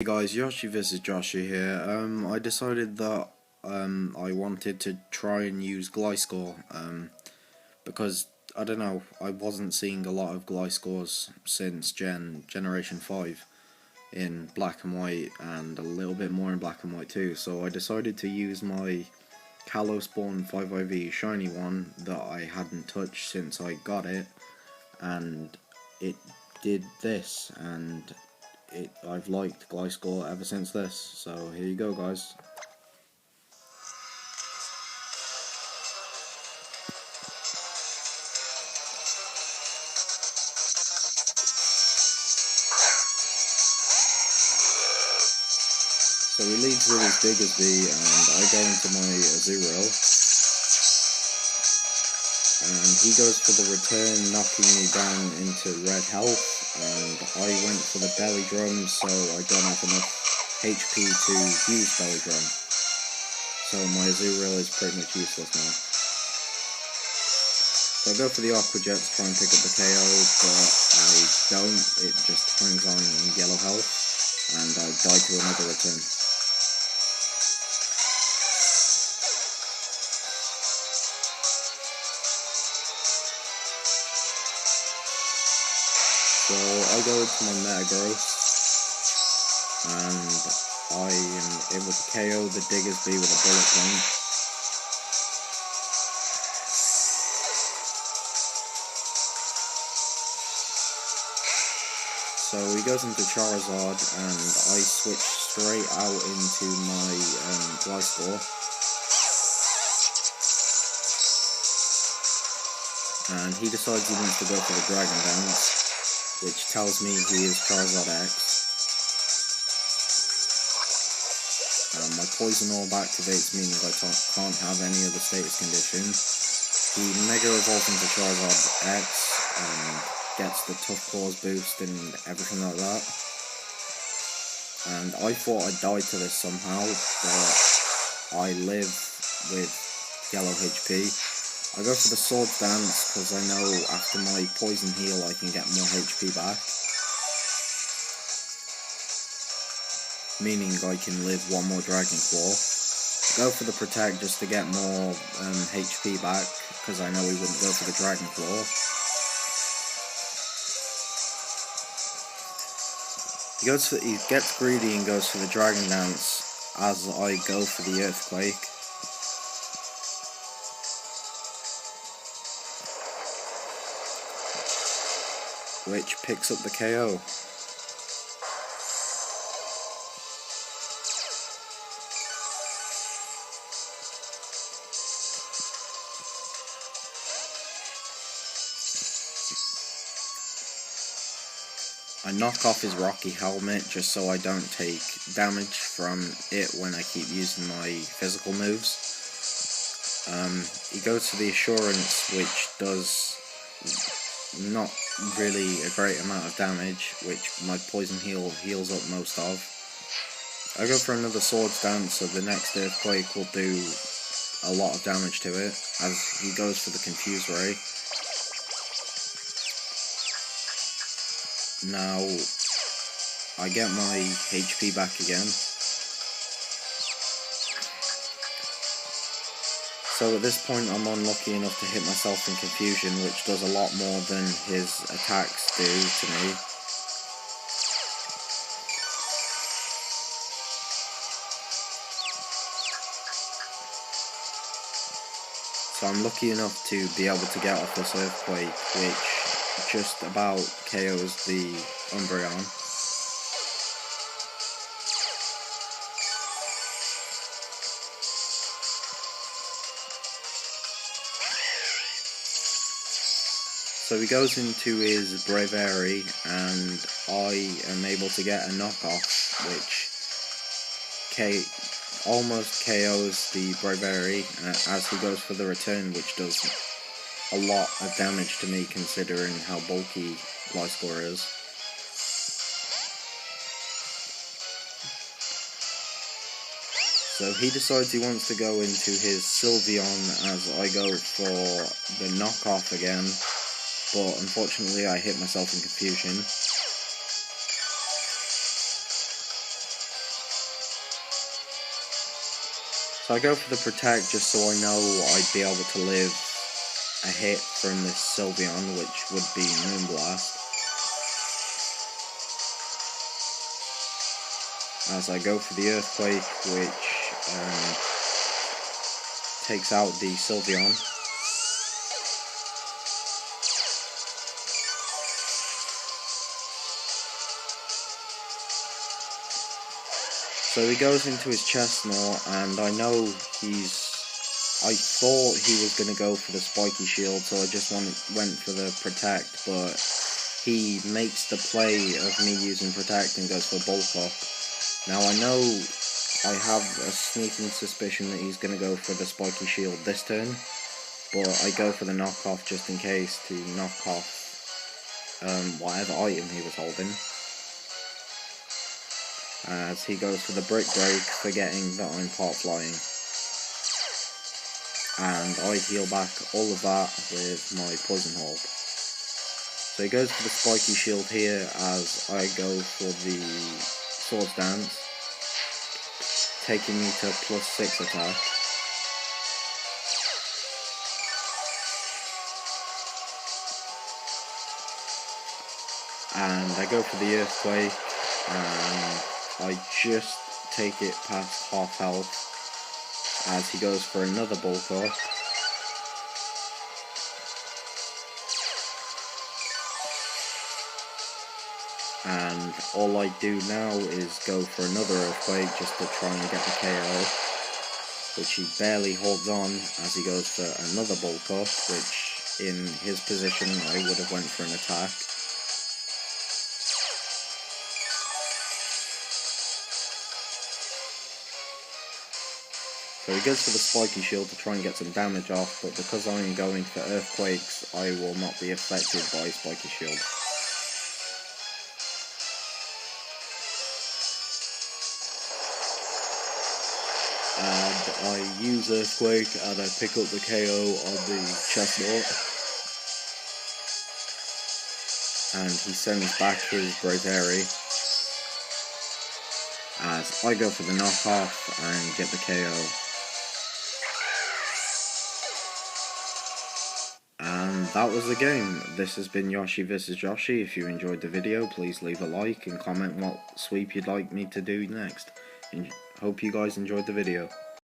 Hey guys, Yoshi vs Joshua here. I decided that I wanted to try and use Gliscor because I don't know, I wasn't seeing a lot of Gliscors since Generation 5 in black and white, and a little bit more in black and white too. So I decided to use my Spawn 5IV shiny one that I hadn't touched since I got it, and it did this, and I've liked Gliscor ever since this, so here you go guys. So he leads with his Diggersby, and I go into my Azurill, and he goes for the return, knocking me down into red health, and I went for the belly drum, so I don't have enough HP to use belly drum. So my Azurill is pretty much useless now. So I go for the Aqua Jet to try and pick up the KO, but I don't. It just hangs on in yellow health, and I die to another return. So I go to my Metagross, and I am able to KO the Diggersby with a bullet punch. So he goes into Charizard, and I switch straight out into my Gliscor. And he decides he wants to go for the Dragon Dance, which tells me he is Charizard X. My Poison Orb activates, meaning I can't have any other status condition. He Mega Evolves into Charizard X and gets the Tough Claws boost and everything like that. And I thought I'd die to this somehow, but I live with yellow HP. I go for the Sword Dance because I know after my Poison Heal I can get more HP back, meaning I can live one more Dragon Claw. Go for the Protect just to get more HP back, because I know he wouldn't go for the Dragon Claw. He gets greedy and goes for the Dragon Dance as I go for the Earthquake. Which picks up the KO. I knock off his Rocky Helmet just so I don't take damage from it when I keep using my physical moves. He goes for the Assurance, which does not really a great amount of damage, which my Poison Heal heals up most of. I go for another Swords Dance, so the next Earthquake will do a lot of damage to it, as he goes for the Confuse Ray. Now, I get my HP back again. So at this point I'm unlucky enough to hit myself in Confusion, which does a lot more than his attacks do to me. So I'm lucky enough to be able to get off this Earthquake, which just about KOs the Umbreon. So he goes into his Braviary, and I am able to get a knockoff, which almost KOs the Braviary as he goes for the return, which does a lot of damage to me considering how bulky Gliscor is. So he decides he wants to go into his Sylveon as I go for the knockoff again, but unfortunately I hit myself in Confusion. So I go for the protect just so I know I'd be able to live a hit from this Sylveon, which would be Moonblast. As I go for the Earthquake, which takes out the Sylveon. So he goes into his Chestnut, and I know I thought he was going to go for the Spiky Shield, so I just went for the Protect, but he makes the play of me using Protect and goes for Bulk Up. Now I know I have a sneaking suspicion that he's going to go for the Spiky Shield this turn, but I go for the knockoff just in case to knock off whatever item he was holding. As he goes for the Brick Break, forgetting that I'm Part Flying. And I heal back all of that with my Poison Hold. So he goes for the Spiky Shield here as I go for the Swords Dance, taking me to +6 attack. And I go for the Earthquake, and I just take it past half health as he goes for another Bulk Up. And all I do now is go for another Earthquake just to try and get the KO, which he barely holds on as he goes for another Bulk Up, which in his position I would have went for an attack. So he goes for the Spiky Shield to try and get some damage off, but because I'm going for Earthquakes, I will not be affected by Spiky Shield. And I use Earthquake and I pick up the KO on the Chestnut. And he sends back his Braviary. As I go for the knockoff and get the KO. And that was the game. This has been Yoshi vs Yoshi. If you enjoyed the video, please leave a like and comment what sweep you'd like me to do next. Hope you guys enjoyed the video.